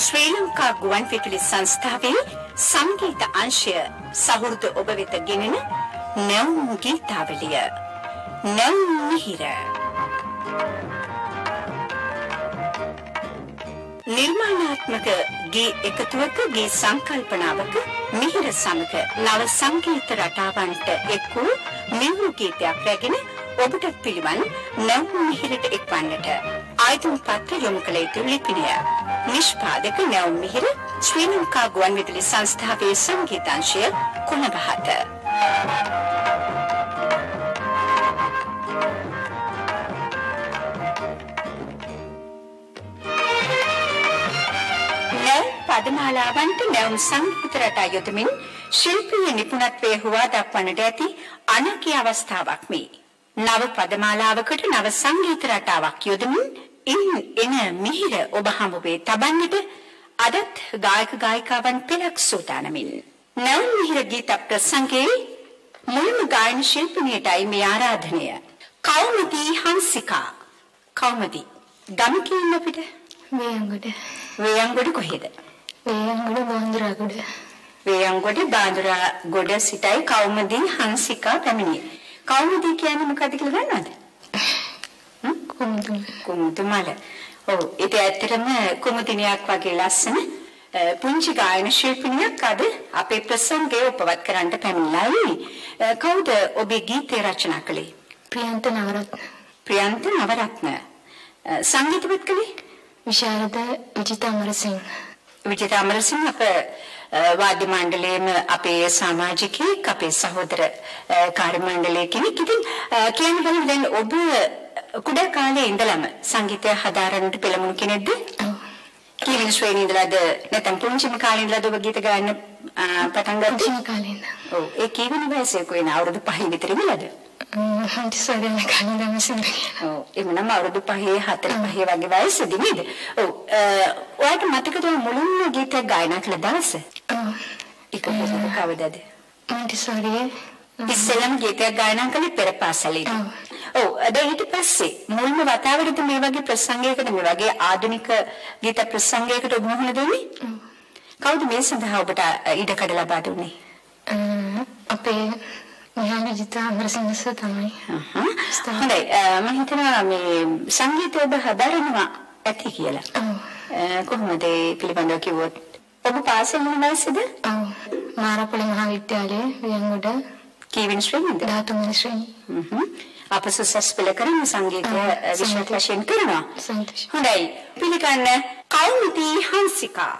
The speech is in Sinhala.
ශ්‍රී ලංකා ගුවන්විදුලි සංස්ථාවේ සංගීත අංශය සහෘද ඔබ වෙත ගෙනෙන නැවුම් ගීතාවලිය නැවුම් මිහිර නිර්මාණාත්මක ගේ එකතුවක ගේ සංකල්පනාවක මිහිර සමග නව සංගීත රටාවන්ට එක් වූ මිහිර ගීතයක් රැගෙන ඔබට පිළිවන් නැවුම් මිහිරට එක්වන්නට ආයතන පත්‍ර යොමු කළ යුතු ලිපිනය නිෂ්පාදක නැවුම් මිහිර ශ්‍රී ලංකා ගුවන්විදුලි සංස්ථාවේ සංගීතාංශය කොළඹහත පදමාලාවන්ට නැවුම් සංගීත රටා යොදමින් ශිල්පීය නිපුණත්වයේ හුවා දක්වන්නට ඇති අනකී අවස්ථාවක් මේ. නව පදමාලාවකට නව සංගීත රටාවක් යොදමින් එන මිහිර ඔබ හමුවේ තබන්නට අදත් ගායක ගායිකාවන් පෙළක් සූදානමින්. නැවුම් මිහිර ගීත ප්‍රසංගයේ මුල්ම ගායන ශිල්පිනියටයි මේ ආරාධනය. කෞමුදී හංසිකා. කෞමුදී ගම කියන්න අපිට වේයන්ගොඩ. වේයන්ගොඩ කොහෙද? වේයන්ගොඩ බාන්දුරාගොඩ. වේයන්ගොඩ බාන්දුරාගොඩ සිටයි කෞමුදී හංසිකා පැමිණියේ. කෞමුදී කියන්නේ මොකක්ද කියලා දන්නවද? කුමුදුමල. ඔව් ඒක ඇත්තටම කුමුදිනියක් වගේ ලස්සන පුංචි ගායන ශිල්පිනියක් අද අපේ ප්‍රසංගය උපවත් කරන්න පැමිණිලායි. කවුද ඔබේ ගීතය රචනා කළේ? ප්‍රියන්ත නවරත්න. ප්‍රියන්ත නවරත්න. සංගීතවත් කළේ? විශාරද විජිත අමරසිංහ. විජිත අමරසිංහ අප වාද්‍ය මණ්ඩලයේම අපේ සමාජිකයෙක් අපේ සහෝදර කාර්ය මණ්ඩලයේ කෙනෙක්. ඉතින් කියන්න බලන්න දැන් ඔබ කුඩා කාලේ ඉඳලම සංගීතය හදාරන්නට පෙළඹුණු කෙනෙක්ද? ඔව්. කීවෙනි ශ්‍රේණියේ ඉඳලාද නැත්නම් පුංචිම කාලේ ඉඳලාද ඔබ ගීත ගායන්න පටන් ගත්තේ? පුංචිම කාලේ ඉඳන්. ඔව්. ඒ කීවෙනි වයසේ කොයින අවුරුදු 5 විතර ඉඳලාද? හන්තිසාරේ කාලේ ඉඳන් සින්දු. ඔව්. එමුනම් අවුරුදු 5 4 5 වගේ වයසේදී නේද? ඔව්. ඔයාලට මතකද මුලින්ම ගීත ගායනා කළ දවස? ඔව්. ඒක කවදාද? හන්තිසාරේ ඉස්සෙල්ලාම ගීතයක් ගායනා කළේ පෙර පාසලේදී. ඔව්. දැන් ඊට පස්සේ මුල්ම වතාවටද මේ වගේ ප්‍රසංගයකට මේ වගේ ආධුනික ගීත ප්‍රසංගයකට ඔබ මුහුණ දෙන්නේ? කවුද මේ සඳහා ඔබට ඉඩකඩ ලබා දුන්නේ? අපේ මහා විජිත අමරසිංහ සර් තමයි. හොඳයි. මම හිතනවා මේ සංගීතය ඔබ හදාරනවා ඇති කියලා. කොහොමද ඒ පිළිබඳව කිව්වොත්? ඔබ පාසල් යන වයසේද? ඔව්. මාරපොළ මහා විද්‍යාලයේ වියන්ගොඩ කීවෙනි ශ්‍රේණියද? 13 ශ්‍රේණිය. අප සුසස් පෙළ කරන සංගීත විෂය වශයෙන් කරනවා. සන්තෝෂයි. හොඳයි. පිළිගන්න කෞමුදී හංසිකා.